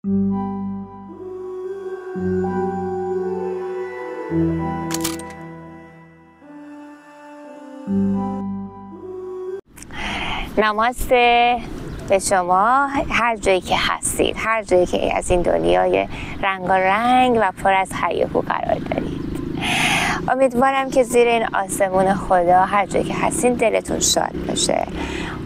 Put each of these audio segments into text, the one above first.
نماسته به شما هر جایی که هستید، هر جایی که از این دنیای رنگارنگ و پر از هیاهو قرار دارید. امیدوارم که زیر این آسمون خدا هر جایی که هستین دلتون شاد باشه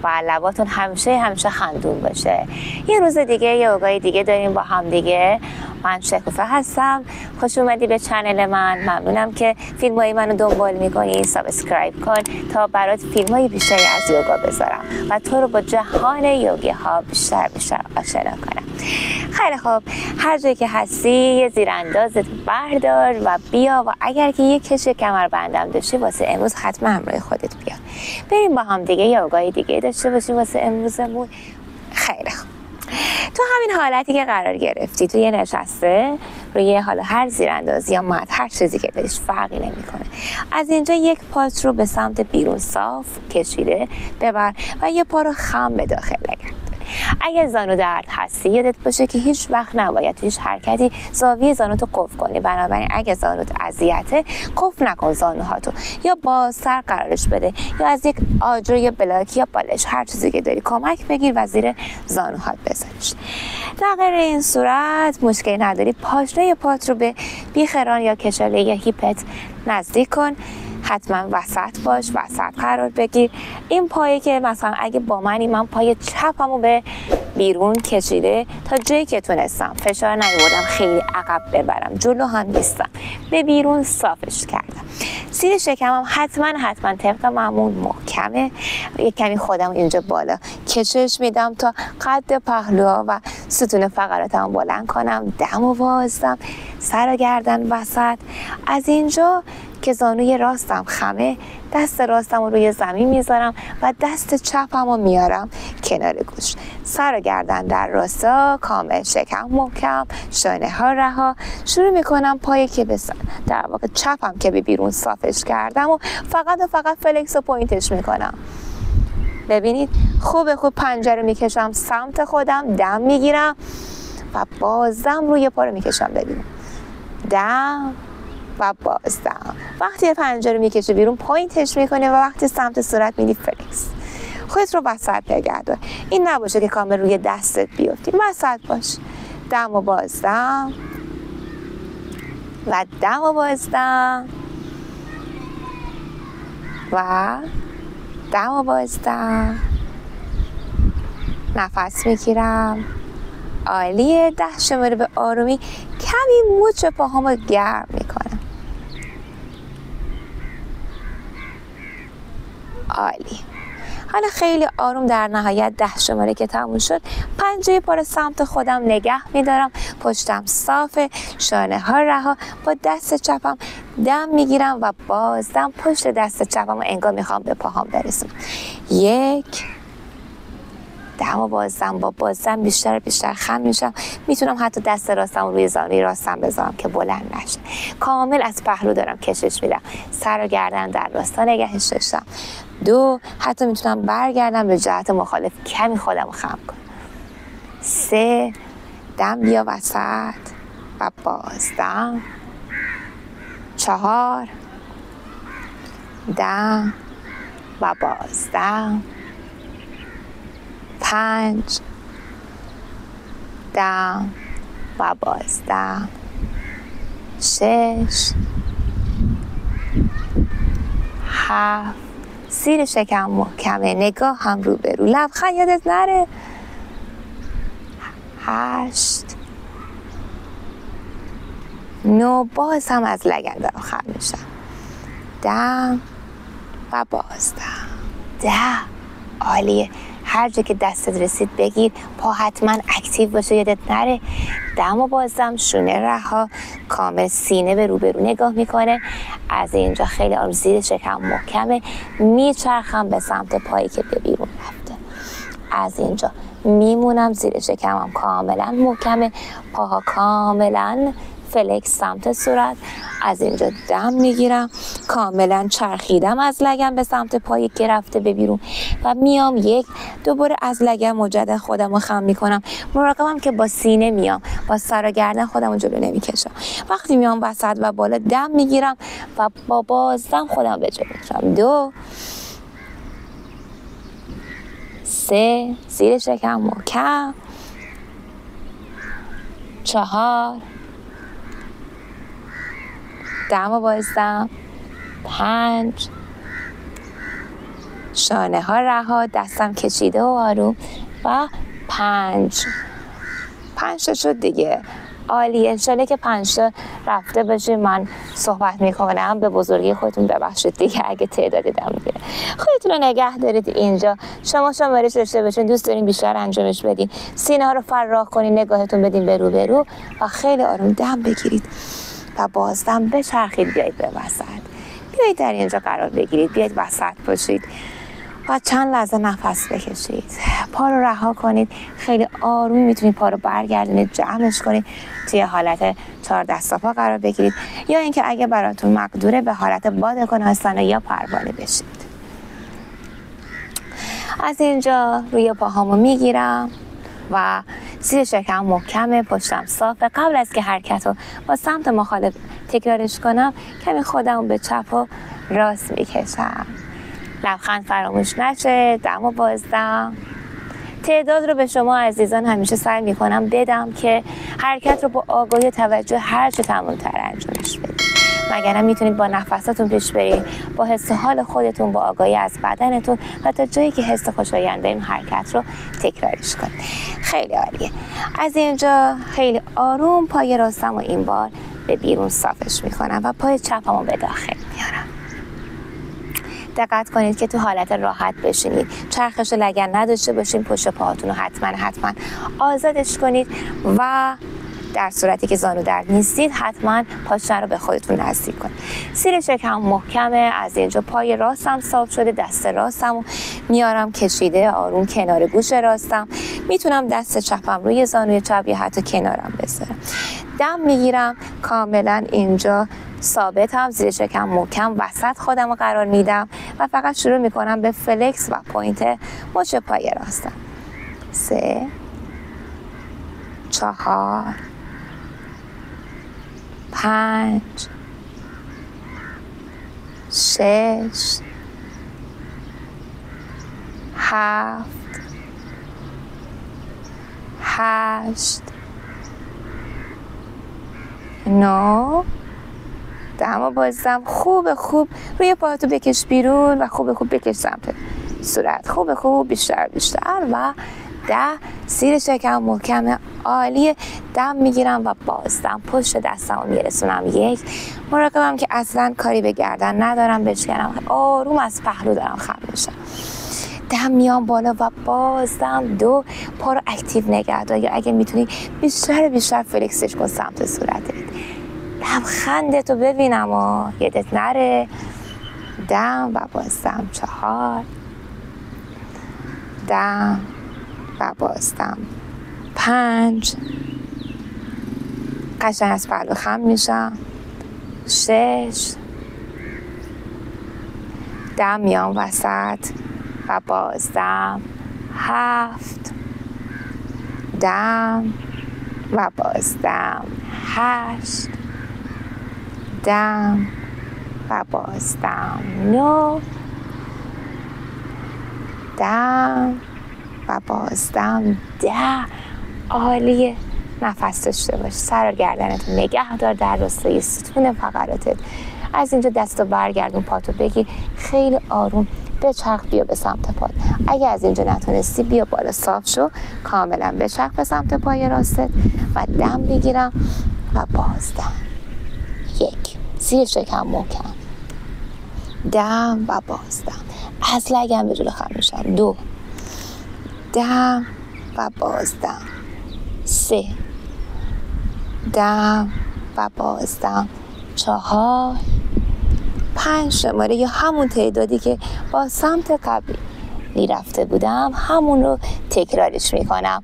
و لباتون همیشه خندون باشه. یه روز دیگه یه یوگای دیگه داریم با هم دیگه. من شکوفه هستم، خوش اومدی به چنل من. ممنونم که فیلم های منو دنبال میکنی. سابسکرایب کن تا برات فیلم های بیشتری از یوگا بذارم و تو رو با جهان یوگی ها بیشتر آشنا کنم. خیلی خوب، هر جایی که هستی یه زیراندازت بردار و بیا و اگر که یه کش کمربندم داشتی واسه امروز حتما همراه خودت بیا. بریم با هم دیگه یوگای دیگه داشته باشیم واسه امروزمون. خیلی خوب، تو همین حالتی که قرار گرفتی توی نشسته روی حالا هر زیراندازی یا مد، هر چیزی که دلش فرقی نمیکنه، از اینجا یک پات رو به سمت بیرون صاف کشیده ببر و یه پا رو خم به داخل نگرد. اگر زانو درد هستی یادت باشه که هیچ وقت نباید هیچ حرکتی زاویه زانوتو قفل کنی. بنابراین اگه زانوت اذیته قفل نکن زانوهاتو، یا بازتر قرارش بده یا از یک آجر یا بلاک یا بالش هر چیزی که داری کمک بگیر و زیر زانوهات بذارش. در غیر این صورت مشکلی نداری، پاشنه پات رو به بیخران یا کشاله یا هیپت نزدیک کن. حتما وسط باش، وسط قرار بگیر. این پایه که مثلا اگه با من پای چپمو به بیرون کشیده تا جایی که تونستم، فشار نیاوردم خیلی عقب ببرم، جلو هم نیستم، به بیرون صافش کردم. زیر شکمم حتما طبق معمول محکمه. یک کمی خودم اینجا بالا کشش میدم تا قد پهلوها و ستون فقراتمو بلند کنم. دم و وازدم، سر و گردن وسط. از اینجا که زانوی راستم خمه، دست راستم رو روی زمین میذارم و دست چپم رو میارم کنار گوش. سر و گردن در راستا، کامل شکم محکم، شانه ها رها. شروع میکنم پایی که در واقع چپم که به بیرون صافش کردم و فقط فلکس و پوینتش میکنم. ببینید خوب پنجه رو میکشم سمت خودم، دم میگیرم و بازم روی پا رو میکشم ببینید، دم و بازدم. وقتی پنجه رو میکشه بیرون پوینتش میکنه و وقتی سمت صورت میدی فلکس. خودت رو وسط بگردون، این نباشه که کامل روی دستت بیفتی، وسط باش. دم و بازدم و دم و بازدم و دم و بازدم. نفس میگیرم، عالیه. 10 شماره به آرومی کمی مچ پاهامو گرم میکنم. عالی. حالا خیلی آروم در نهایت 10 شماره که تموم شد، پنجه پا رو سمت خودم نگه میدارم، پشتم صافه، شانه ها رها. با دست چپم دم میگیرم و بازدم پشت دست چپم و انگار میخوام به پاهام برسونم. 1 دم و بازدم. با بازدم بیشتر خم میشم. میتونم حتی دست راستم روی زانوی راستم بذارم که بلند نشه. کامل از پهلو دارم کشش میدم، سر و گردن در راستا نگهش داشتم. 2 حتی میتونم برگردم به جهت مخالف، کمی خودم رو خم کنم. 3 دم بیا وسط و بازدم. 4 دم و بازدم. 5 دم و بازدم. 6 7 زیر شکم محکمه، نگاه هم رو به رو، لبخند یادت نره. 8 9 باز هم از لگن آخر میشم. دم و بازدم. 10 عالیه. هر جا که دستت رسید بگیر، پا حتما اکتیو باشه، یادت نره. دم و بازدم، شونه رها، کامل سینه به روبرو نگاه میکنه. از اینجا خیلی آروم زیر شکم محکمه، میچرخم به سمت پایی که به بیرون رفته. از اینجا میمونم زیر شکمم کاملا محکمه، پاها کاملا فلکس سمت صورت. از اینجا دم میگیرم، کاملا چرخیدم از لگن به سمت پای که رفته به بیرون و میام دوباره از لگن مجدد خودم رو خم میکنم. مراقبم که با سینه میام، با سر و گردن خودم رو جلو نمیکشم. وقتی میام وسط و بالا دم میگیرم و با بازدم خودم به جلو میکشم. 2 3 زیر شکم محکم. 4 دم و بازدم. 5 شانه ها رها، دستم کشیده و آروم. و 5 تا شد دیگه. عالیه. انشالله که 5 تا رفته باشه. من صحبت میکنم، به بزرگی خودتون ببخشید دیگه اگه تعداد دم میگیره. خودتون رو نگه دارید اینجا. شما شمارش داشته باشین، دوست دارین بیشتر انجامش بدین، سینه ها رو فرراح کنین، نگاهتون بدین به رو و خیلی آروم دم بگیرید و بازدم بچرخید. بیایید به وسط، بیایید در اینجا قرار بگیرید، بیایید وسط باشید و چند لحظه نفس بکشید. پا رو رها کنید، خیلی آروم میتونید پا رو برگردونید، جمعش کنید، توی حالت 4 دست پا قرار بگیرید، یا اینکه اگه براتون مقدوره به حالت باد کناسانه یا پروانه بشید. از اینجا روی پاهامو میگیرم و زیر شکم محکمه، پشتم صافه. قبل از که حرکت رو با سمت مخالف تکرارش کنم، کمی خودم به چپ و راست میکشم. لبخند فراموش نشه. دم و بازدم. تعداد رو به شما عزیزان همیشه سعی میکنم بدم که حرکت رو با آگاهی و توجه هر چه تمام‌تر انجامش بدید، مگر میتونید با نفساتون پیش برید، با حس و حال خودتون، با آگاهی از بدنتون و تا جایی که حس خوشایند این حرکت رو تکرارش کنید. خیلی عالیه. از اینجا خیلی آروم پای راستم و این بار به بیرون صافش میکنم و پای چپم رو به داخل میارم. دقت کنید که تو حالت راحت بشینید، چرخش لگن نداشته باشین. پشت پاهاتون رو حتما آزادش کنید و در صورتی که زانو درد نیستید حتما پاشنه رو به خودتون نزدیک کنید. زیر شکم محکمه. از اینجا پای راستم صاف شده، دست راستم رو میارم کشیده آروم کنار گوش راستم. میتونم دست چپم روی زانوی چپ یا حتی کنارم بذارم. دم میگیرم، کاملا اینجا ثابتم، زیر شکم محکم، وسط خودم رو قرار میدم و فقط شروع میکنم به فلکس و پوینت مچ پای راستم. 3 4 5 6 7 8 9 دم و بازدم. خوب روی پاهاتو بکش بیرون و خوب بکش سمت صورت. خوب بیشتر و 10 زیر شکم محکم. عالیه. دم میگیرم و بازدم پشت دستم رو میرسونم. 1 مراقبم که اصلا کاری به گردن ندارم بشکنم، آروم از پهلو دارم خم میشم. دم میام بالا و بازدم. 2 پا رو اکتیو نگه دار، یا اگه میتونی بیشتر فلکسش کن سمت صورتت. لبخندتو ببینم و یادت نره. دم و بازدم. 4 دم و بازدم. 5 قشنگ از پهلو خم میشم. 6 دم میام وسط و بازدم. 7 دم و بازدم. 8 دم و بازدم. 9 دم و بازدم. 10 عالیه. نفس داشته باش، سر و گردنت نگه دار در راستای ستون فقراتت. از اینجا دستو برگردون، پاتو بگیر، خیلی آروم بچرخ بیا به سمت پات. اگه از اینجا نتونستی بیا بالا، صاف شو، کاملا بچرخ به سمت پای راستت و دم بگیرم و بازدم. 1 زیر شکم محکم، دم و بازدم. از لگن به جلو خم میشم. 2 دم و بازدم. 3 دم و بازدم. 4 5 شماره یا همون تعدادی که با سمت قبلی رفته بودم همون رو تکرارش میکنم.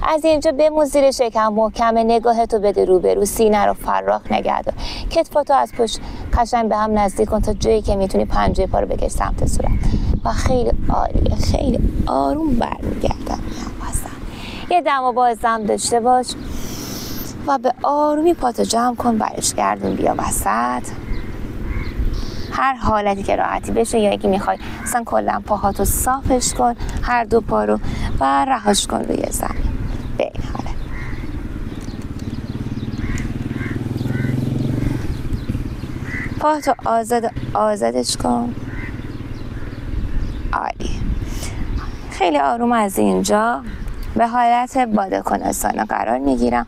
از اینجا بمون زیر شکم محکم، نگاهتو بده روبرو، سینه رو فراخ نگه دار، کتفاتو از پشت قشنگ به هم نزدیک کن تا جایی که میتونی پنجه پا رو بکش سمت صورت و خیلی عالیه، خیلی آروم برمیگردم یه دم و بازدم داشته باش و به آرومی پاتو جمع کن، برش گردون بیا وسط. هر حالتی که راحتی بشه، یا اگه میخوای اصلا کلا پاهاتو صافش کن، هر دو پا رو، و رهاش کن روی زمین به این حالت. پاهاتو آزادش کن. عالی. خیلی آروم از اینجا به حالت باده کناسانه قرار میگیرم.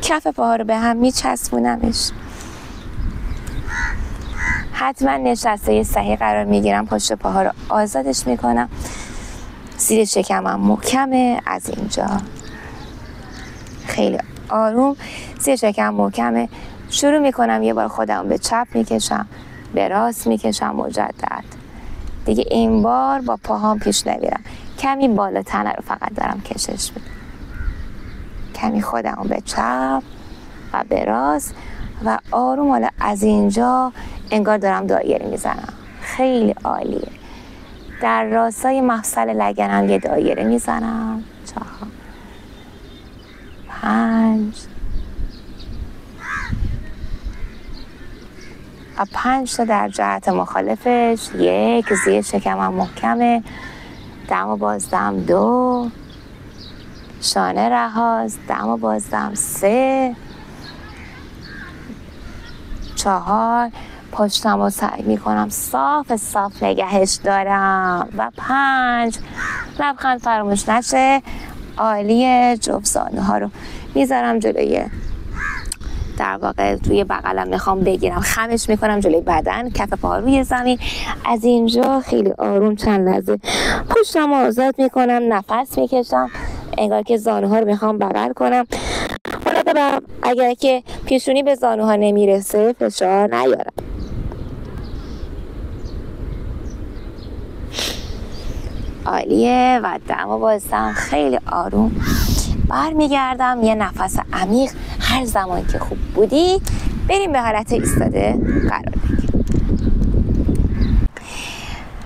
کف پاها رو به هم میچسبونمش. حتما نشسته صحیح قرار میگیرم. پشت پاها رو آزادش میکنم. زیر شکمم محکمه. از اینجا خیلی آروم زیر شکم محکمه. شروع میکنم یه بار خودم به چپ میکشم، به راست میکشم مجدد. دیگه این بار با پاهام پیش نمیرم، کمی بالا تنه رو فقط دارم کشش میدم. کمی خودم به چپ و به راست و آروم. حالا از اینجا انگار دارم دایره میزنم. خیلی عالیه. در راستای مفصل لگنم یه دایره میزنم. 4 5 و 5 تا در جهت مخالفش. 1 زیر شکمم محکمه. دم و بازدم. 2 شانه رهاست. دم و بازدم. 3 4 پشتم رو سعی میکنم صاف نگهش دارم. و 5 لبخند فراموش نشه. عالیه. جفت زانو ها رو میذارم جلوی، در واقع روی بغلم میخوام بگیرم، خمش میکنم جلوی بدن، کف پا روی زمین. از اینجا خیلی آروم چند لحظه پشتم آزاد میکنم، نفس میکشم انگار که زانوها رو میخوام بغل کنم. حالا اگر که پیشونی به زانوها نمیرسه فشار نیارم. عالیه. و دم و بازدم. خیلی آروم برمیگردم. یه نفس عمیق. هر زمان که خوب بودی بریم به حالت ایستاده قرار بگیریم.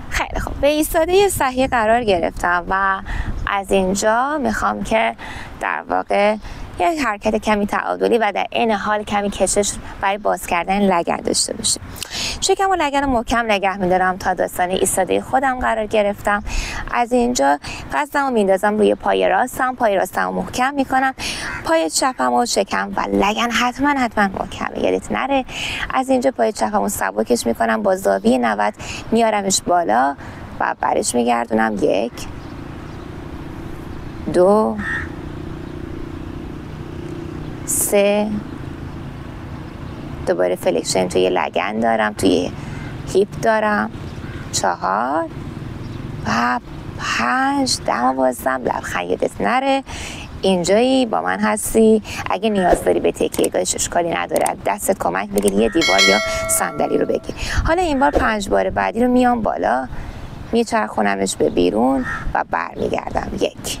خیلی خوب. به ایستاده صحیح قرار گرفتم و از اینجا میخوام که در واقع یک حرکت کمی تعادلی و در این حال کمی کشش برای باز کردن لگن داشته باشیم. شکم و لگن رو محکم نگه میدارم تا داستان ایستاده خودم قرار گرفتم. از اینجا قصدم رو میندازم روی پای راستم. پای راستم رو محکم میکنم. پای چپم و شکم و لگن حتما محکمه، یادت نره. از اینجا پای چپم رو سبکش میکنم، با زاویه 90 میارمش بالا و برش میگردونم. 1 2 3 دوباره فلکشن توی لگن دارم، توی هیپ دارم. 4 و 5 دم بازدم. لبخند یادت نره. اینجایی با من هستی. اگه نیاز داری به تکیه‌گاهش اشکالی نداره، دستت کمک بگیر، یه دیوار یا صندلی رو بگیر. حالا این بار 5 بار بعدی رو میام بالا، میچرخونمش به بیرون و برمیگردم. 1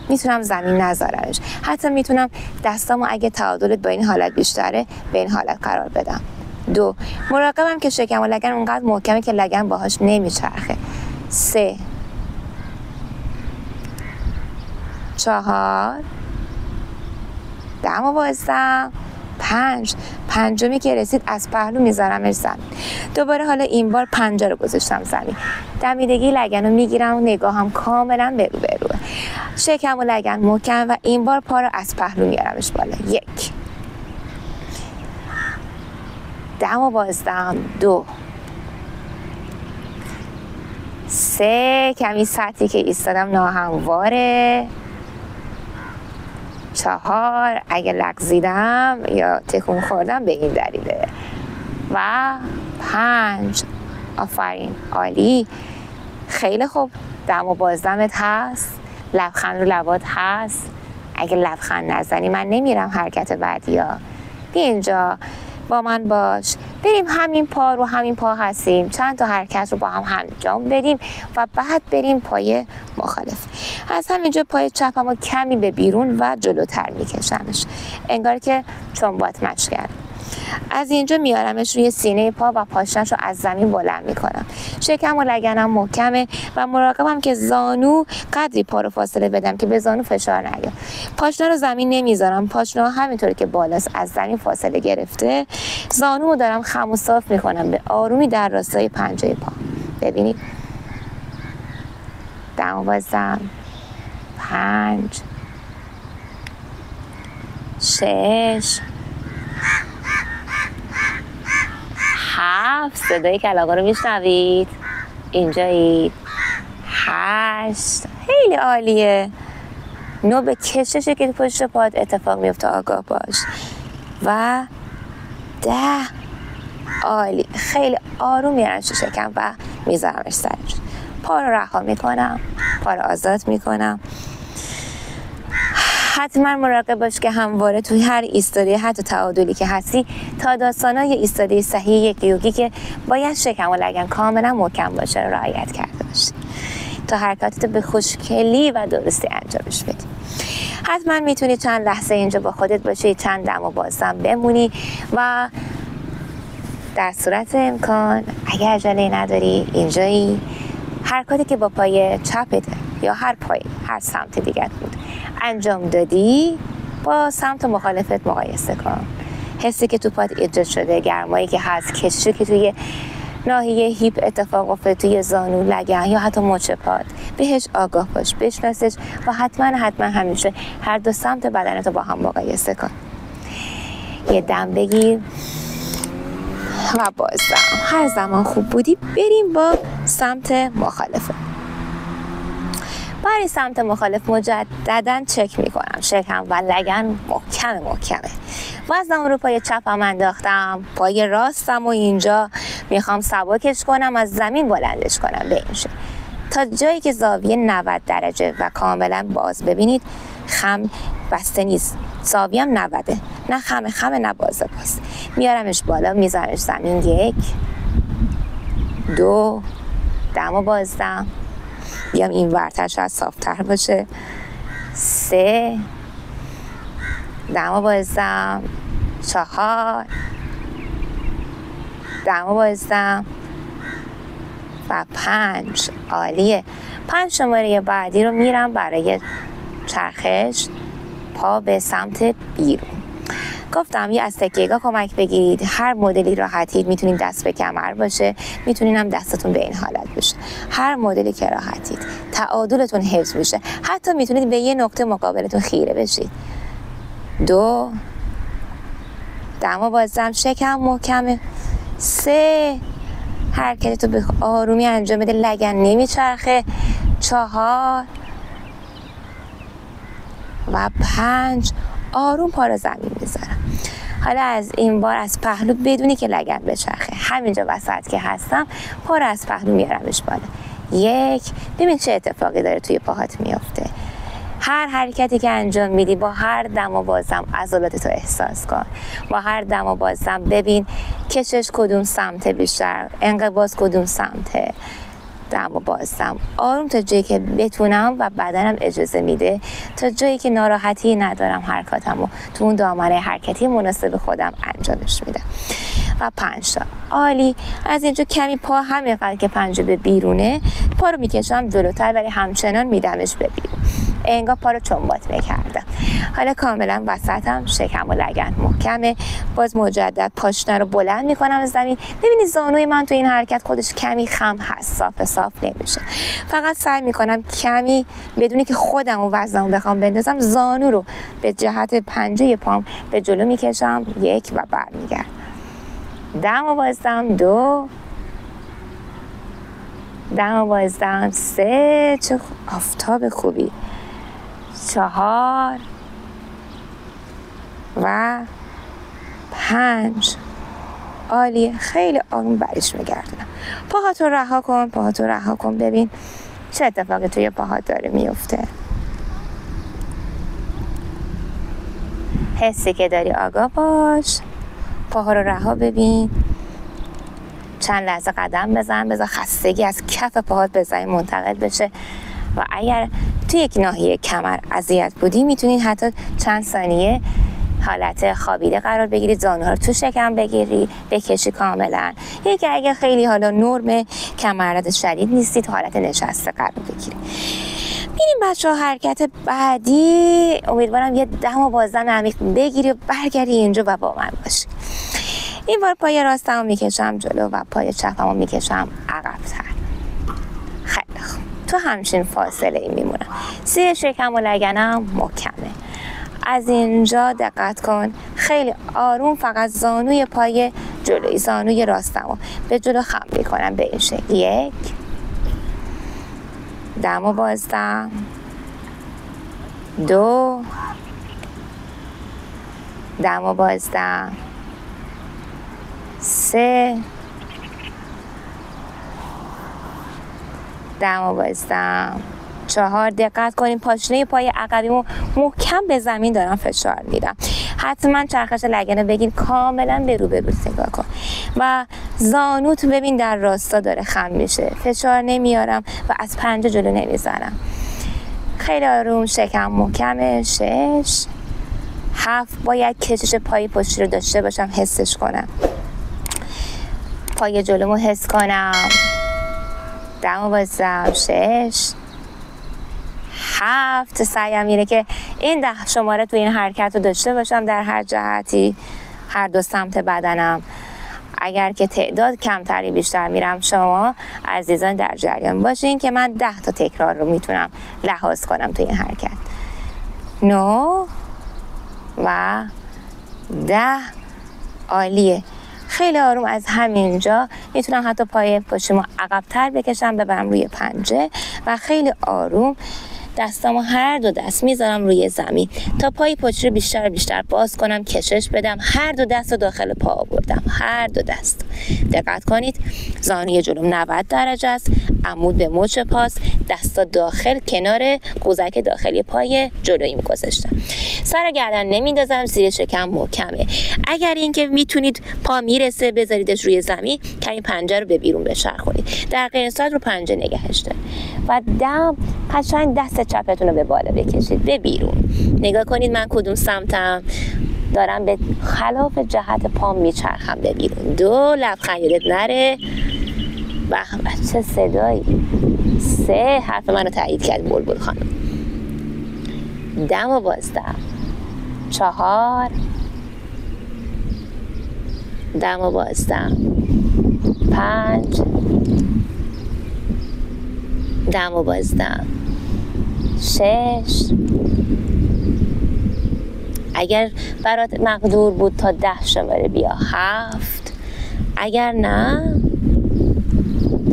میتونم زمین نذارمش، حتی میتونم دستامو اگه تعادلت با این حالت بیشتره به این حالت قرار بدم. 2 مراقبم که شکم و لگن اونقدر محکمه که لگن باهاش نمیچرخه. 3 4 دم و بازدم. 5 پنجمی که رسید از پهلو میذارمش زمین. دوباره حالا این بار 5 رو گذاشتم زمین. دمیدگی لگن رو میگیرم و نگاهم کاملا به رو به روه. شکم و لگن محکم و این بار پا رو از پهلو میارمش بالا. 1 دم و بازدم. 2 3 کمی سطحی که ایستادم ناهمواره. 4 اگه لغزیدم یا تکون خوردم به این دلیله. و 5 آفرین. عالی. خیلی خوب. دم و بازدمت هست. لبخند رو لبات هست. اگه لبخند نزنی من نمیرم حرکت بعدی ها. بیا اینجا با من باش. بریم همین پا رو همین پا هستیم، چند تا حرکت رو با هم انجام بدیم و بعد بریم پای مخالف. از همینجا پای چپم رو کمی به بیرون و جلوتر میکشمش، انگار که چنبات مچ کرد. از اینجا میارمش روی سینه پا و پاشنش رو از زمین بلند میکنم. شکم و لگنم محکمه و مراقبم که زانو قدری پا رو فاصله بدم که به زانو فشار نیاد. پاشنه رو زمین نمیذارم، پاشنه همینطوری که بالاست از زمین فاصله گرفته. زانو رو دارم خم و صاف میکنم به آرومی در راستای پنجه پا. ببینید دم و بازم 5 6 7 صدای کلاغا رو میشنوید؟ اینجایید. 8 خیلی عالیه. 9 به کششه که پشت پات اتفاق میفته، آگاه باش. و 10 عالی. خیلی آروم میارمش تو شکم و میذارمش سرش. پا رو رها میکنم، پا رو آزاد میکنم. حتما مراقب باش که همواره توی هر ایستاده حتی تعادلی که هستی تا داستانای ایستاده صحیح یک یوگی که باید شکم و لگن کاملا محکم باشه رعایت کرده باشی تا حرکاتت به خوشگلی و درستی انجامش بدی. حتما میتونی چند لحظه اینجا با خودت باشی، چند دم و بازدم بمونی و در صورت امکان اگر عجله نداری اینجایی حرکاتی که با پای چپت یا هر پای هر سمت دیگه بود انجام دادی با سمت مخالفت مقایسه کن. حسی که تو پات ایجاد شده، گرمایی که هست، کششی که توی ناحیه هیپ اتفاق افتاده، توی زانو، لگن یا حتی مچ پات، بهش آگاه باش، بشناسش و حتما همیشه هر دو سمت بدنتو با هم مقایسه کن. یه دم بگیر و بازدم. هر زمان خوب بودی بریم با سمت مخالفه. برای سمت مخالف مجددا چک میکنم شکم و لگن محکمه. وزنم رو پای چپم انداختم، پای راستم و اینجا میخوام سبکش کنم، از زمین بلندش کنم به این شکل تا جایی که زاویه 90 درجه و کاملا باز. ببینید خم بسته نیست، زاویه هم 90، نه خمه نه باز. میارمش بالا، میذارمش زمین. 1 2 دم و بازدم. بیام این ورتر شاید صافتر باشه. 3 دم و بازدم. 4 دم و بازدم و 5. عالیه. 5 شماره بعدی رو میرم برای چرخش پا به سمت بیرون. گفتم یه از تکیه‌گاه کمک بگیرید، هر مدلی راحتید. میتونید دست به کمر باشه، میتونین هم دستتون به این حالت باشه، هر مدلی که راحتید. تعادلتون حفظ بشه، حتی میتونید به یه نقطه مقابلتون خیره بشید. 2 دم و بازدم، شکم محکمه. 3 حرکتتو به آرومی انجام بده، لگن نمیچرخه. 4 و 5 آروم پا رو زمین میذارم. حالا از این بار از پهلو بدونی که لگن بچرخه، همینجا وسط که هستم پا رو از پهلو میارمش بالا. 1 ببین چه اتفاقی داره توی پاهات میافته. هر حرکتی که انجام میدی با هر دم و بازدم عضلاتتو احساس کن. با هر دم و بازدم ببین کشش کدوم سمت بیشتر، انقباض کدوم سمته. دم و بازدم آروم تا جایی که بتونم و بدنم اجازه میده، تا جایی که ناراحتی ندارم حرکاتمو تو اون دامنه حرکتی مناسب خودم انجامش میدم. و 5 تا عالی. از اینجا کمی پا همینقدر که پنجه به بیرونه پا رو میکشم جلوتر، ولی همچنان میدمش به بیرون، انگار پا رو چنبات میکردم. حالا کاملا وسطم، شکم و لگن محکمه. باز مجدد پاشنه رو بلند میکنم از زمین. ببینید زانوی من تو این حرکت خودش کمی خم هست، صاف نمیشه. فقط سعی میکنم کمی بدونی که خودم و وزنمو بخوام بندازم، زانو رو به جهت پنجه پام به جلو میکشم. 1 و برمیگردم. دم و بازدم. 2 دم و بازدم. 3 چه آفتاب خوبی. 4 و 5 عالی. خیلی آروم برش میگردونم. پاهاتو رها کن. ببین چه اتفاقی توی پاهات داره میفته. حسی که داری آگاه باش. پاها رو رها ببین، چند لحظه قدم بزن، بذار خستگی از کف پاهات به زمین منتقل بشه و اگر توی یک ناحیه کمر اذیت بودی میتونید حتی چند ثانیه حالت خوابیده قرار بگیرید، زانوها رو تو شکم بگیری، بکشی کاملا. یکی اگه خیلی حالا نرم کمرت شدید نیستید، حالت نشسته قرار بگیرید. ببینیم بچه‌ها حرکت بعدی، امیدوارم یه دم و بازدم عمیق بگیری و برگردی اینجا و با من باشی. این بار پای راستمو میکشم جلو و پای چپمو میکشم عقب‌تر. خیلی خوب، تو همچین فاصله ای میمونم. زیر شکم و لگنم محکمه. از اینجا دقت کن، خیلی آروم فقط زانوی پای جلوی زانوی راستمو به جلو خم میکنم به این شکل. 1 دم و بازدم، 2 دم و بازدم، 3 دم و بازدم، 4. دقت کنیم پاشنه پای عقبیمو محکم به زمین دارم فشار میدم. حتما چرخش لگن بگیر، کاملا به رو نگاه کن و زانوت ببین در راستا داره خم میشه، فشار نمیارم و از پنجه جلو نمیزنم. خیلی آروم، شکم محکمه. 6 7 باید کشش پای پشتی رو داشته باشم، حسش کنم، پای جلومو حس کنم. دم و بازدم. 6 7 سعیم اینه که این 10 شماره تو این حرکت رو داشته باشم در هر جهتی، هر دو سمت بدنم. اگر که تعداد کمتری بیشتر میرم، شما عزیزان در جریان باشین که من 10 تا تکرار رو میتونم لحاظ کنم تو این حرکت. 9 و 10. عالیه. خیلی آروم از همینجا میتونم حتی پای پشتمو عقب‌تر بکشم، ببرم روی پنجه و خیلی آروم دستامو هر دو دست میذارم روی زمین تا پای پشت رو بیشتر باز کنم، کشش بدم. هر دو دست رو داخل پا آوردم، هر دو دست. دقت کنید زانوی جلوم 90 درجه است، عمود به مچ پاست، دستا داخل کنار قوزک داخلی پای جلویی گذاشتم. سر گردن نمیندازم، زیر شکم محکمه. اگر اینکه میتونید پا میرسه بذاریدش روی زمین، کمی پنجه رو به بیرون بچرخونید، در غیر صورت رو پنجه نگهش دارید و دم قشنگ دست چپتون رو به بالا بکشید به بیرون. نگاه کنید من کدوم سمتم، دارم به خلاف جهت پام میچرخم به بیرون. 2 لبخند یادت نره. به چه صدایی. 3 حرف منو تایید کرد بلبل خانم. دم و بازدم. 4 دم و بازدم. 5 دم و بازدم. 6 اگر برات مقدور بود تا 10 شماره بیا. 7 اگر نه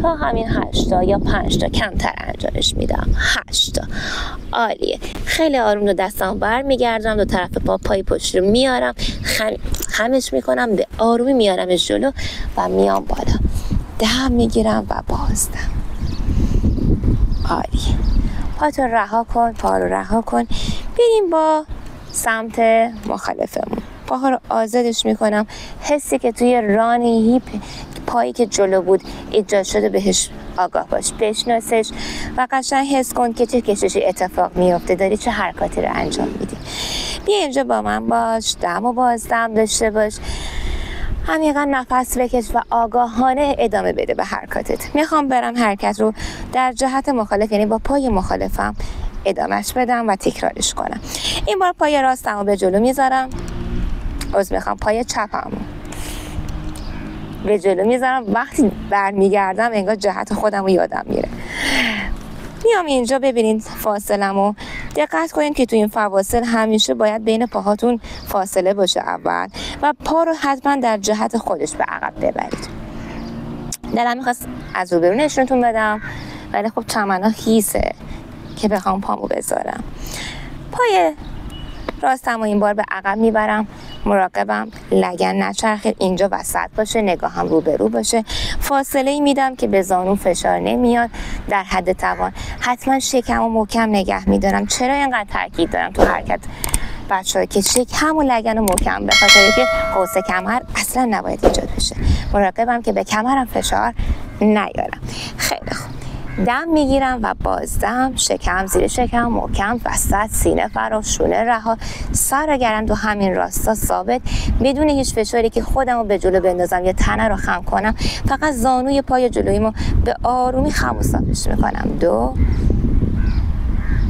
تا همین 8 تا یا 5 تا کمتر انجامش میدم. 8 تا. عالیه. خیلی آروم دو دستم برمیگردم، دو طرف پای پشت رو میارم، خمش میکنم، به آرومی میارمش جلو و میام بالا. دم میگیرم و بازدم. عالیه. پاتو رها کن، پا رو رها کن. بریم با سمت مخالفمون. پاها رو آزادش میکنم. حسی که توی رانی هیپ پایی که جلو بود ایجاد شده بهش آگاه باش، بشناسش و قشنگ حس کن که چه کششی اتفاق میفته، داری چه حرکاتی رو انجام میدی. بیا اینجا با من باش، دم و بازدم داشته باش، عمیقا نفس بکش و آگاهانه ادامه بده به حرکاتت. میخوام برم حرکت رو در جهت مخالف، یعنی با پای مخالفم ادامهش بدم و تکرارش کنم. این بار پای راستم رو به جلو میذارم، میخوام پای چپم به جلو میذارم. وقتی برمیگردم انگار جهت خودم رو یادم میره. میام اینجا، ببینید فاصلمو دقت کنید که تو این فواصل همیشه باید بین پاهاتون فاصله باشه اول و پا رو حتما در جهت خودش به عقب ببرید. دلم میخواست از روبرو نشونتون بدم ولی خب چمنا خیسه که بخوام پامو بذارم. پای راستم و این بار به عقب میبرم، مراقبم لگن نچرخه، اینجا وسط باشه، نگاهم روبرو باشه، فاصله ای میدم که به زانو فشار نمیاد، در حد توان. حتما شکم و محکم نگه میدارم. چرا اینقدر تاکید دارم تو حرکت بچه‌ها که چک همون لگن رو محکم، به خاطر که قوس کمر اصلا نباید ایجاد بشه. مراقبم که به کمرم فشار نیارم. خیلی خوب. دم میگیرم و بازدم، شکم زیر شکم محکم، وسط سینه فرا، شونه رها، سر و گردن تو همین راستا ثابت بدون هیچ فشاری که خودم رو به جلو بندازم یا تنه رو خم کنم. فقط زانوی پای جلویمو به آرومی خم و صافش میکنم. 2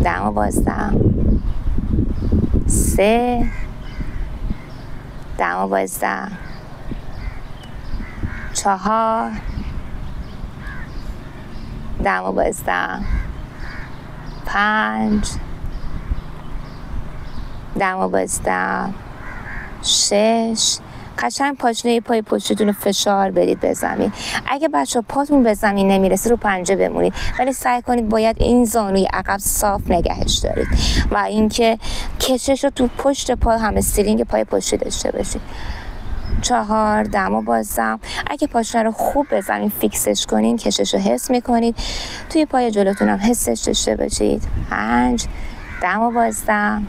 دم و بازدم، 3 دم و بازدم، 4 دم و بازدم، 5 دم و بازدم، 6. قشنگ پاشنه پای پشتتون رو فشار بدید به زمین. اگه بچه پاتون به زمین نمیرسه رو پنجه بمونید، ولی سعی کنید باید این زانوی عقب صاف نگهش دارید و اینکه کشش رو تو پشت پا همسترینگ پای پشتی داشته باشید. 4 دم و بازدم. اگه پاشنه رو خوب به زمین فیکسش کنین، کشش رو حس میکنید. توی پای جلوتون هم حسش داشته باشید. 5 دم و بازدم.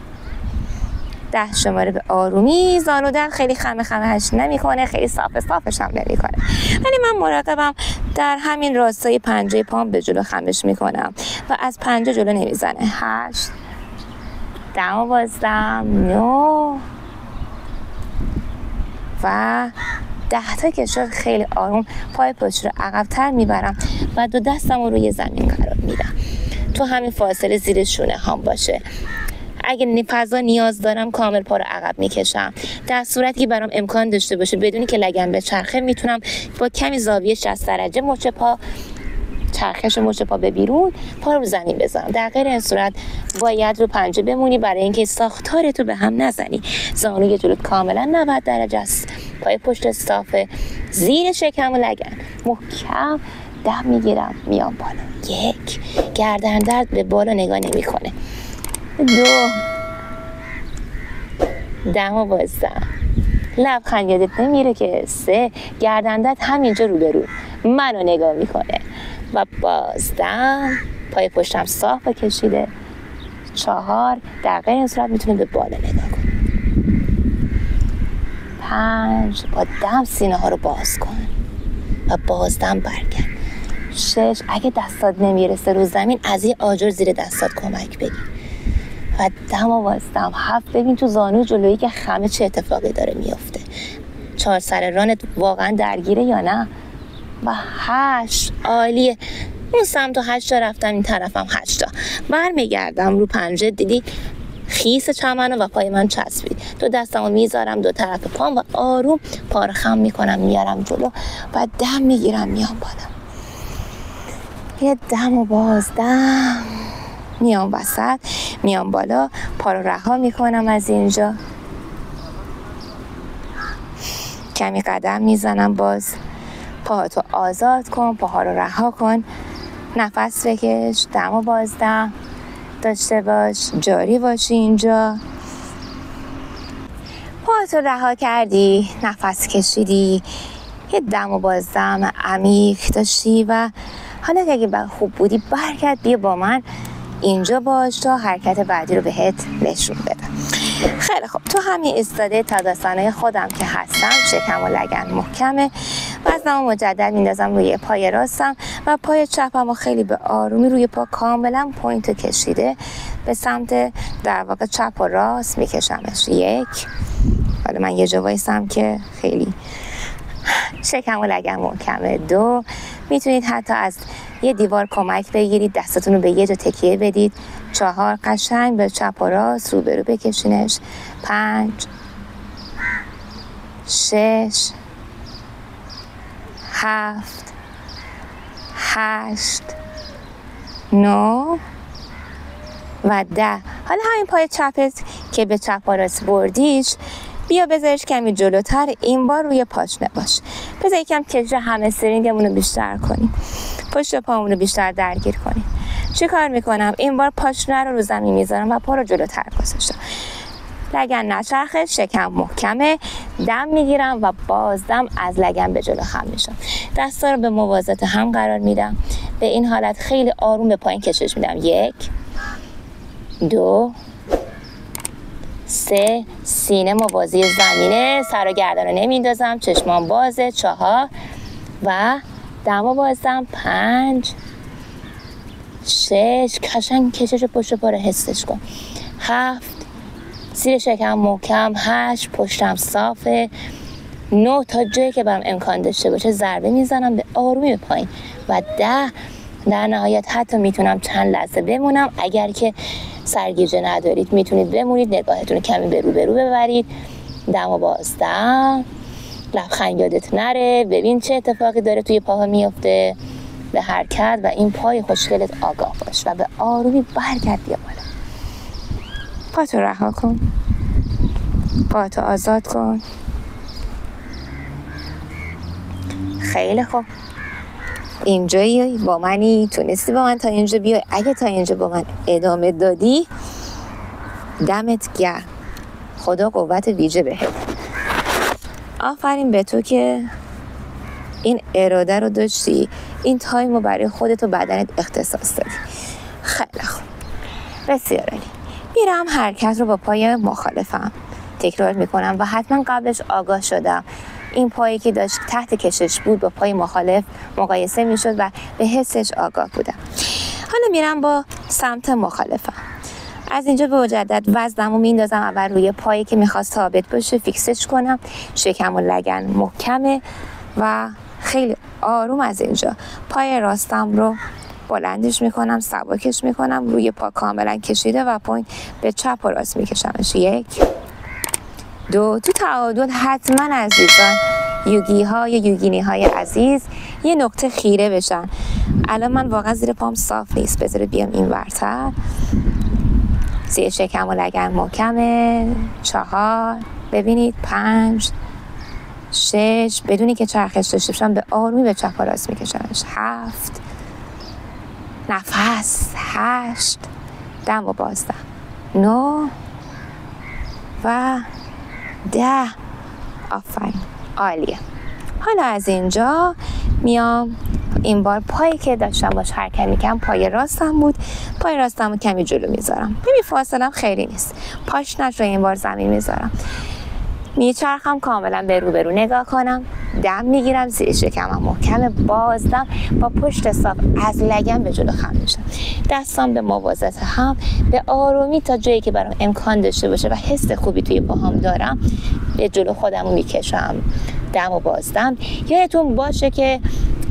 10 شماره به آرومی. زانو در خیلی خمه هش نمیکنه، خیلی صافش هم نمیکنه، ولی من مراقبم در همین راستای پنجه پام به جلو خمش میکنم و از پنجه جلو نمیزنه. 8 دم و بازدم. 9 و 10 تا که شد خیلی آروم پای پشت رو عقب‌تر میبرم و 2 دستم رو روی زمین قرار میدم. تو همین فاصله زیر شونه هم باشه. اگه فضا نیاز دارم کامل پا رو عقب میکشم. در صورتی که برام امکان داشته باشه بدونی که لگن به چرخه، میتونم با کمی زاویه 60 درجه مچ پا، چرخش مچ پا به بیرون، پا رو زمین بذارم. در غیر این صورت باید رو پنجه بمونی برای اینکه ساختارتو به هم نزنی. زانوی جلوت کاملا 90 درجه است، پای پشت صافه، زیر شکم و لگن محکم. دم میگیرم میام بالا. 1 گردن درد به بالا نگاه نمیکنه. 2 دم و بازدم. لبخند یادت نمیره که. 3 گردن درد همینجا رو به رو منو نگاه میکنه و بازدم. پای پشتم صاف و کشیده. 4 در غیر این صورت میتونه به بالا نگاه کنه. 5 با دم سینه ها رو باز کن و بازدم برگرد. 6 اگه دستات نمیرسه رو زمین از یه آجر زیر دستات کمک بگیر و دم و بازدم. 7 ببین تو زانو جلویی که خمه چه اتفاقی داره میفته. 4 سر رانت واقعا درگیره یا نه. و 8 عالیه. اون سمت 8 تا رفتم، این طرفم 8 تا. برمیگردم رو پنجه، دیدی خیس چمنو و پای من چسبید. 2 دستمو میذارم دو طرف پام و آروم پا رو خم میکنم میارم جلو و دم میگیرم میام بالا. یه دم و بازدم. میام وسط، میام بالا، پا رو رها میکنم از اینجا، کمی قدم میزنم، باز پاهاتو آزاد کن، پاها رو رها کن، نفس بکش، دم و بازدم داشته باش، جاری باشی اینجا. پاهاتو رها کردی، نفس کشیدی، یه دم و بازدم عمیق داشتی و حالا که اگه خوب بودی برگرد بیا با من اینجا باش تا حرکت بعدی رو بهت نشون بدم. خیلی خوب، تو همین ایستاده تاداسانای خودم که هستم، شکم و لگن محکمه، وزنمو مجدد میندازم روی پای راستم و پای چپم رو خیلی به آرومی روی پا کاملا پوینت کشیده به سمت در واقع چپ و راست میکشمش. 1 حالا من یه جا وایسم که خیلی شکم و لگن محکمه. 2 میتونید حتی از یه دیوار کمک بگیرید، دستتون رو به یه جا تکیه بدید. 4 قشنگ به چپ و راست رو به رو بکشینش. 5 6 7 8 9 و 10. حالا همین پای چپت که به چپ و راست بردیش، بیا بذارش کمی جلوتر، این بار روی پاشنه باش. بذار یکم کش همسترینگمون رو بیشتر کنیم، پشت پامون رو بیشتر درگیر کنیم. چی کار میکنم؟ این بار پاشنه رو زمین میذارم و پا رو جلوتر گذاشتم. لگن نچرخه، شکم محکمه، دم میگیرم و بازدم از لگن به جلو خم میشم. دستا رو به موازات هم قرار میدم. به این حالت خیلی آروم به پایین کشش میدم. 1 2 3 سینه موازی زمینه، سر و گردن رو نمیندازم، چشمان بازه. 4 و دمو بازم. 5 6 قشنگ کشش پشت پا رو حسش کن. 7 زیر شکم محکم. 8 پشتم صافه. 9 تا جایی که برام امکان داشته باشه ضربه میزنم به آرومی به پایین. و 10 در نهایت حتی میتونم چند لحظه بمونم. اگر که سرگیجه ندارید میتونید بمونید، نگاهتون رو کمی به رو ببرید. دمو بازدم. لبخند یادت نره. ببین چه اتفاقی داره توی پاها میفته. به حرکت و این پای خوشگلت آگاه باش و به آرومی برگرد بیا بالا. پاتو رها کن، پاتو آزاد کن. خیلی خوب. اینجایی با منی، تونستی با من تا اینجا بیای. اگه تا اینجا با من ادامه دادی دمت گرم، خدا قوت ویژه بهت. آفرین به تو که این اراده رو داشتی، این تایم رو برای خودت و بدنت اختصاص دادی. خیلی خوب، بسیار عالی. میرم حرکت رو با پای مخالفم تکرار میکنم و حتما قبلش آگاه شدم این پایی که داشت تحت کشش بود با پای مخالف مقایسه میشد و به حسش آگاه بودم. حالا میرم با سمت مخالفم. از اینجا به مجدد وزنم رو میندازم اول روی پایی که میخواست ثابت باشه، فیکسش کنم. شکم و لگن محکمه و خیلی آروم از اینجا پای راستم رو بلندش میکنم، سبکش میکنم، روی پا کاملا کشیده و پایین به چپ و راست میکشمش. 1 2 تو تعادل حتما عزیزان یوگی ها یا یوگینی های عزیز یه نقطه خیره بشن. الان من واقعا زیر پام صاف نیست، بذاره بیام این ورتر. زیر شکم و لگن محکمه. 4 ببینید. 5 6 بدونی که چرخش داشته باشم به آرومی به چپ و راست میکشمش. 7 نفس. 8 دم و بازدم. 9 و 10. آفرین، عالیه. حالا از اینجا میام این بار پایی که داشتم باش حرکت میکنم پای راستم بود، پای راستم رو کمی جلو میذارم. ببین فاصلم خیلی نیست، پاشنش رو این بار زمین میذارم، میچرخم کاملا به رو نگاه کنم. دم میگیرم، زیر شکمم محکم، بازدم با پشت صاف از لگن به جلو خم میشم. دستام به موازات هم به آرومی تا جایی که برام امکان داشته باشه و حس خوبی توی پاهام دارم به جلو خودم رو میکشم. دم و بازدم. یادتون باشه که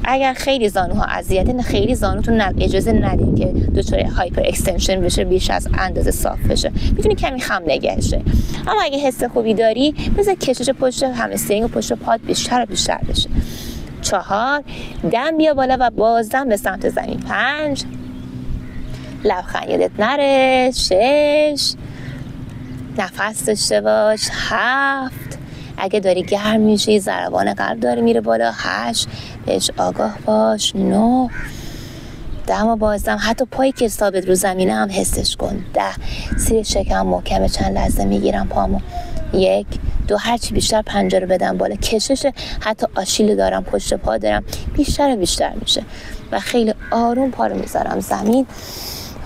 اگر خیلی زانوها اذیته، خیلی زانوتون اجازه ندین که دچار هایپر اکستنشن بشه، بیش از اندازه صاف بشه. میتونی کمی خم نگه شه، اما اگه حس خوبی داری بذار کشش پشت همسترینگ و پشت پات بیشتر بشه. 4 دم بیا بالا و بازدم به سمت زمین. 5 لبخند یادت نره. 6 نفس داشته باش. 7 اگه داری گرم میشی، ضربان قلب داره میره بالا. 8 بهش آگاه باش. 9 دم و بازدم، حتی پایی که ثابت رو زمینه هم حسش کن. 10 زیر شکم محکمه، چند لحظه میگیرم پامو. 1 2 هرچی بیشتر پنجه رو بدم بالا، کشش حتی آشیل دارم، پشت پا دارم، بیشتر میشه و خیلی آروم پا رو میذارم زمین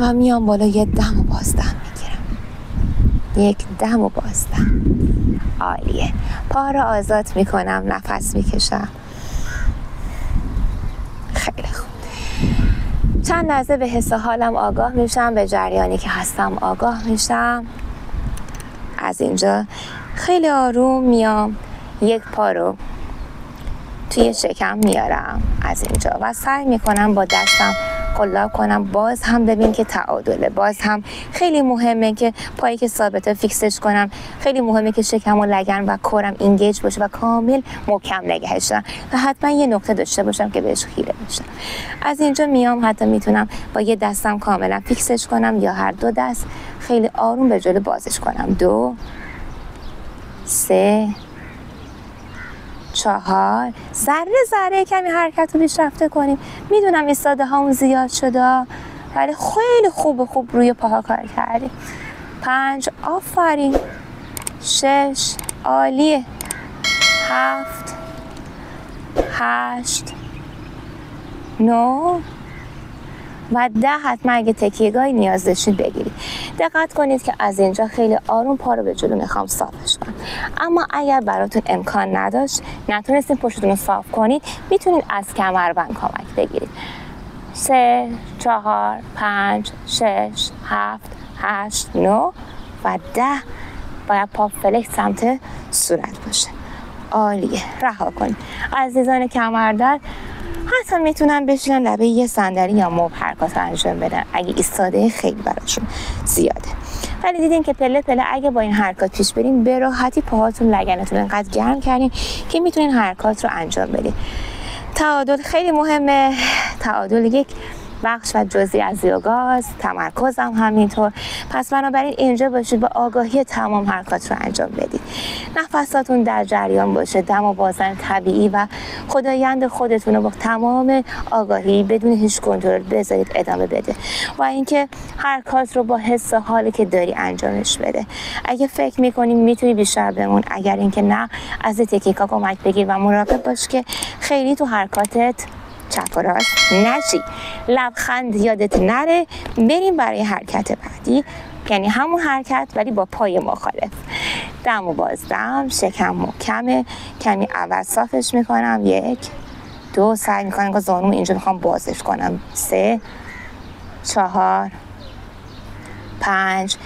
و میام بالا. 1 دم و بازدم میگیرم. 1 دم و بازدم. عالیه. پا رو آزاد میکنم، نفس میکشم. خیلی خوب. چند لحظه به حس حالم آگاه میشم، به جریانی که هستم آگاه میشم. از اینجا خیلی آروم میام 1 پا رو توی شکم میارم از اینجا و سعی میکنم با دستم قلاب کنم. باز هم ببین که تعادله، باز هم خیلی مهمه که پایی که ثابته فیکسش کنم. خیلی مهمه که شکم و لگن و کورم اینگیج باشه و کامل محکم نگهش دارم و حتما یه نقطه داشته باشم که بهش خیره بشم. از اینجا میام، حتی میتونم با یه دستم کاملا فیکسش کنم یا هر 2 دست خیلی آروم به جلو بازش کنم. 2 3 4 ذره کمی حرکت رو پیشرفته کنیم. میدونم ایستاده هامون زیاد شده ولی خیلی خوب روی پاها کار کردیم. 5 آفرین. 6 عالیه. 7 8 9 و 10 حتما اگه تکیهگاهی نیاز داشتید بگیرید. دقت کنید که از اینجا خیلی آروم پا رو به جلو میخوام صافش کنم. اما اگر براتون امکان نداشت، نتونستین پشتتون رو صاف کنید، میتونید از کمربند کمک بگیرید. 3 4 5 6 7 8 9 و 10. باید پا فلکس سمت صورت باشه. عالیه. رها کنید. عزیزان کمردرد حتی میتونن بشینن لبه یه صندلی یا مبل حرکات انجام بدن اگه ایستاده خیلی براشون زیاده. ولی دیدین که پله پله اگه با این حرکات پیش بریم به راحتی پاهاتون لگنتون انقدر گرم کردین که میتونین حرکات رو انجام بدین. تعادل خیلی مهمه. تعادل یک بخش و جزئی از یوگاست، تمرکز هم همینطور. پس بنابراین اینجا باشید با آگاهی تمام حرکات رو انجام بدید. نفساتون در جریان باشه، دم و بازن طبیعی و خدایند خودتون رو با تمام آگاهی بدون هیچ کنترل بذارید ادامه بده و اینکه حرکات رو با حس و حالی که داری انجامش بده. اگه فکر میکنی میتونی بیشتر بمون، اگر اینکه نه از تکنیکا کمک بگیر و مراقب باش که خیلی تو حرکاتت چپ و راست نشی. لبخند یادت نره. بریم برای حرکت بعدی، یعنی همون حرکت ولی با پای مخالف. دم و بازدم، شکم محکمه، کمی عوض صافش میکنم. 1 2 سعی میکنم که زانوم اینجا میخوام بازش کنم. 3 4 5.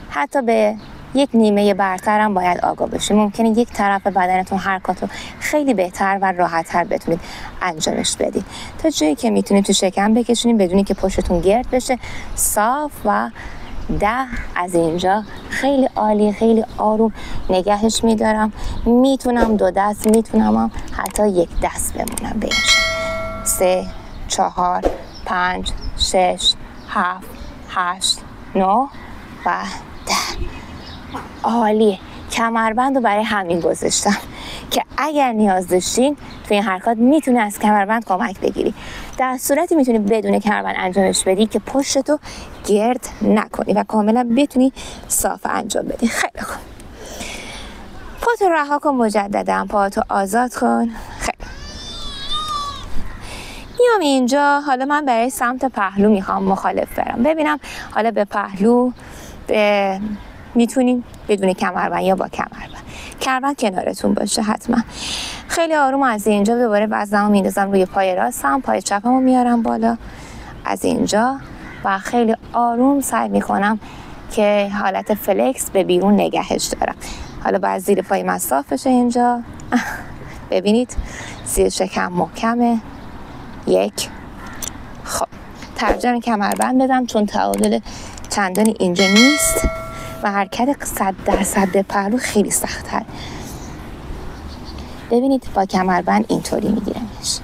حتی به یک نیمه برترم باید آگاه باشید. ممکنه یک طرف بدنتون حرکات رو خیلی بهتر و راحت‌تر بتونید انجامش بدید تا جایی که میتونید تو شکم بکشونید بدونی که پشتتون گرد بشه، صاف. و 10 از اینجا خیلی عالی، خیلی آروم نگهش میدارم. میتونم 2 دست، میتونم هم حتی 1 دست بمونم به این شکل. 3 4 5 6 7 8 9 و 10. عالیه. کمربند رو برای همین گذاشتم که اگر نیاز داشتین تو این حرکات میتونه از کمربند کمک بگیری. در صورتی میتونی بدون کمربند انجامش بدی که پشتتو گرد نکنی و کاملا بتونی صاف انجام بدی. خیلی خوب. پاتو رها کن مجددا، پاتو آزاد کن. خیلی. میام اینجا. حالا من برای سمت پهلو میخوام مخالف برم. ببینم حالا به پهلو میتونیم بدون کمربند یا با کمربند. کمربند کنارتون باشه حتما. خیلی آروم از اینجا دوباره وزنمو میندازم روی پای راستم، پای چپمو میارم بالا از اینجا و خیلی آروم سعی میکنم که حالت فلکس به بیرون نگهش دارم. حالا باید زیر پای من صاف بشه اینجا. ببینید زیر شکم محکمه. 1. خب ترجمه کمربند بدم چون تعادل چندانی اینجا نیست و حرکت 100% پهلو خیلی سخت‌تر. ببینید با کمربند اینطوری میگیرمش.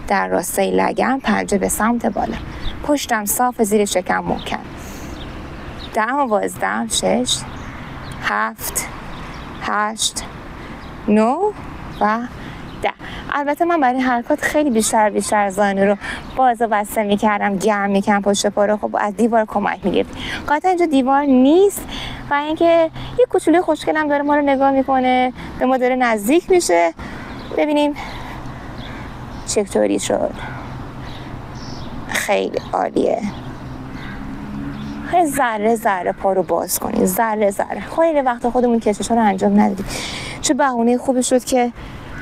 در راستای لگن پنجه به سمت بالا. پشتم صاف، زیر شکم محکم. دم و بازدم. 6 7 8 9 و 10. البته من برای حرکات خیلی بیشتر زانو رو باز و بسته میکردم، گرم میکردم پشت پا رو. خب از دیوار کمک میگرفت. قاطعا اینجا دیوار نیست و اینکه یه کوچولوی خوشگلم داره ما رو نگاه میکنه، به ما داره نزدیک میشه. ببینیم چطوری شد. خیلی عالیه. خیلی ذره پا رو باز کنید، ذره. خیلی وقتا خودمون کشش‌ها رو انجام ندادیم. چه بهونه خوبی شد که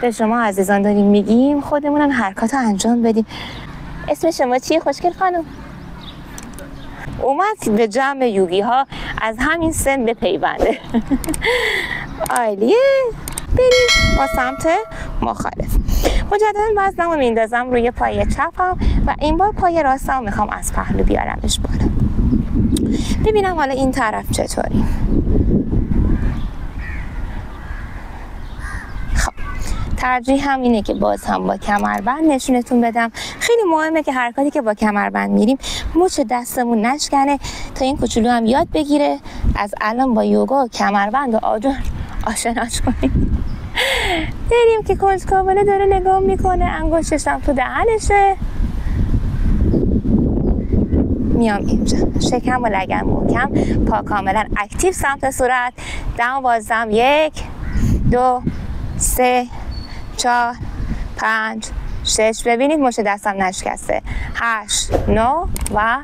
به شما عزیزان داریم میگیم خودمونم حرکات رو انجام بدیم. اسم شما چیه خوشگل خانم؟ اومد به جمع یوگی ها از همین سن به پیونده. عالیه. بریم با سمت مخالف. مجددا وزنم رو میندازم روی پای چپم و این بار پای راستم میخوام از پهلو بیارمش بالا. ببینم حالا این طرف چطوری. ترجیح هم اینه که باز هم با کمربند نشونتون بدم. خیلی مهمه که حرکاتی که با کمربند میریم مچ دستمون نشکنه تا این کوچولو هم یاد بگیره. از الان با یوگا و کمربند و آجر آشناش کنیم. بریم که کنجکاوانه داره نگاه میکنه. انگشتش هم تو دهنشه. میام اینجا. شکم و لگن محکم، پا کاملا اکتیو سمت صورت. دم و بازدم. 1 2 3 4 5 6 ببینید مچ دستم نشکسته، 8 9 و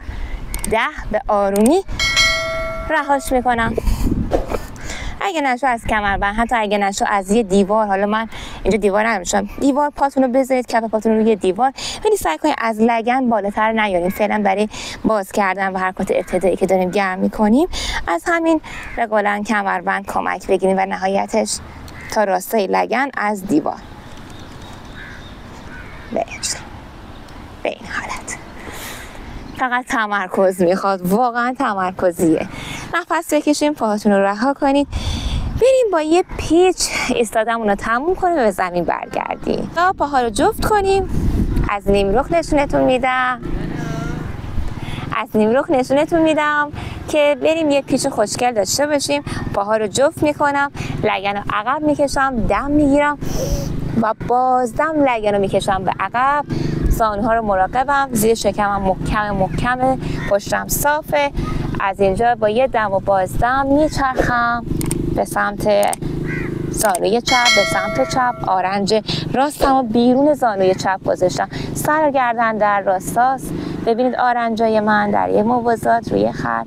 10 به آرومی رهاش میکنم. اگه نشو از کمربند، حتی اگه نشو از یه دیوار، حالا من اینجا دیوار نمیشم، دیوار پاتون رو بذارید کف پاتون رو روی دیوار، ولی سعی کنید از لگن بالاتر نیارین. فعلا برای باز کردن و حرکات ابتدایی که داریم گرم میکنیم از همین به قولن کمربند کمک بگیریم و نهایتش تا راستای لگن از دیوار. به این حالت فقط تمرکز میخواد، واقعا تمرکزیه. نفس بکشیم، پاهاتون رو رها کنید، بریم با یه پیچ ایستادمون رو تموم کنیم و به زمین برگردیم. پاها رو جفت کنیم، از نیم رخ نشونتون میدم که بریم یه پیچ خوشگل داشته باشیم. پاها رو جفت میکنم، لگن رو عقب میکشم، دم میگیرم و بازدم لگن رو میکشم به عقب. زانوها رو مراقبم، زیر شکمم محکمه، پشتم صافه. از اینجا با یه دم و بازدم میچرخم به سمت زانوی چپ، به سمت چپ. آرنج راستم و بیرون زانوی چپ گذاشتم، سر و گردن در راستاست. ببینید آرنجای من در یک موازات روی خط.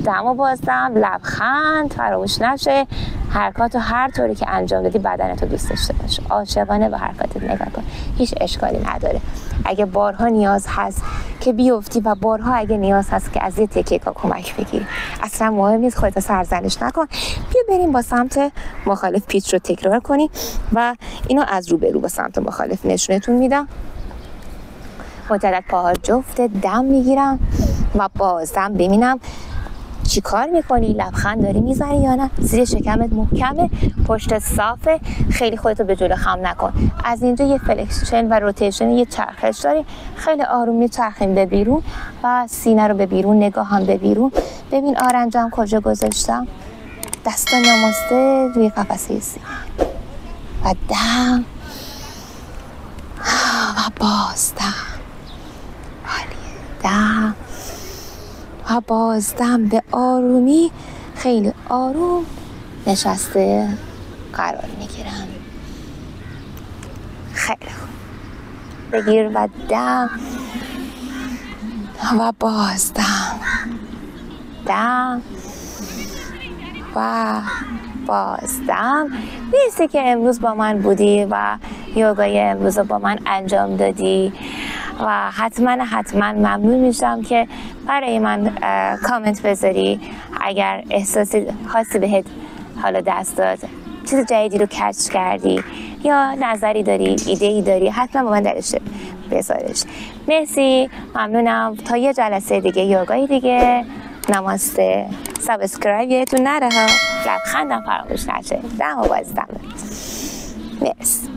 دم و بازدم، لبخند، فراموش نشه. حرکاتو هر طوری که انجام دادی بدنتو دوست داشته باش، عاشقانه به حرکاتت نگاه کن، هیچ اشکالی نداره. اگه بارها نیاز هست که بیفتی و بارها اگه نیاز هست که از یه تکنیکا کمک بگیری، اصلا مهم نیست، خودت سرزنش نکن. بیا بریم با سمت مخالف پیچ رو تکرار کنیم و اینو از رو به رو با سمت مخالف نشونتون میدم. مجدد پاها جفت، دم میگیرم و بازدم ببینم چی کار میکنی، لبخند داری میزنی یا نه. زیر شکمت محکمه، پشت صافه، خیلی خودتو به جلو خم نکن. از اینجا یه فلکشن و روتیشن، یه چرخش داری، خیلی آروم میچرخیم به بیرون و سینه رو به بیرون، نگاه هم به بیرون. ببین آرنجم کجا گذاشتم، دستا نماسته روی قفسه سینه و دم و بازدم، عالیه، دم و بازدم به آرومی، خیلی آروم نشسته قرار میگیرم. خیلی خوب، بگیر و دم و بازدم، دم و بازدم. مرسی که امروز با من بودی و یوگای امروز رو با من انجام دادی و حتما ممنون میشم که برای من کامنت بذاری اگر احساسی خاصی بهت حالا دست داد، چیز جدیدی رو کچ کردی یا نظری داری، ایده‌ای داری، حتما با من درش بذارش. مرسی، ممنونم. تا یه جلسه دیگه، یوگای دیگه. نماسته. سابسکرایب یادتون نره ها، لبخندم فراموش نشه. دم و بازدم. مرسی.